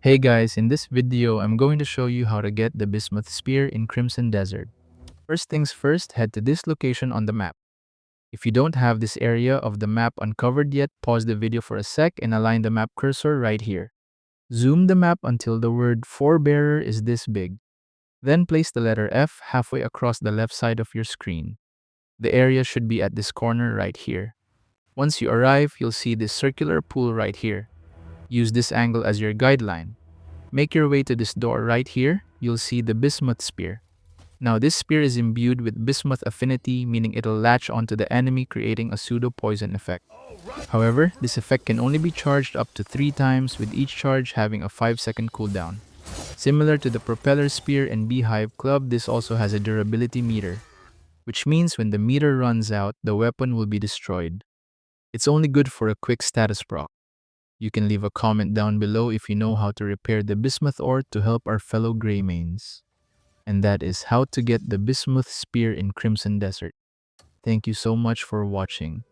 Hey guys, in this video, I'm going to show you how to get the Bismuth Spear in Crimson Desert. First things first, head to this location on the map. If you don't have this area of the map uncovered yet, pause the video for a sec and align the map cursor right here. Zoom the map until the word Forebearer is this big. Then place the letter F halfway across the left side of your screen. The area should be at this corner right here. Once you arrive, you'll see this circular pool right here. Use this angle as your guideline. Make your way to this door right here, you'll see the Bismuth Spear. Now this spear is imbued with Bismuth affinity, meaning it'll latch onto the enemy, creating a pseudo-poison effect. However, this effect can only be charged up to 3 times, with each charge having a 5-second cooldown. Similar to the Propeller Spear and Beehive Club, this also has a durability meter, which means when the meter runs out, the weapon will be destroyed. It's only good for a quick status proc. You can leave a comment down below if you know how to repair the Bismuth ore to help our fellow Greymanes. And that is how to get the Bismuth Spear in Crimson Desert. Thank you so much for watching.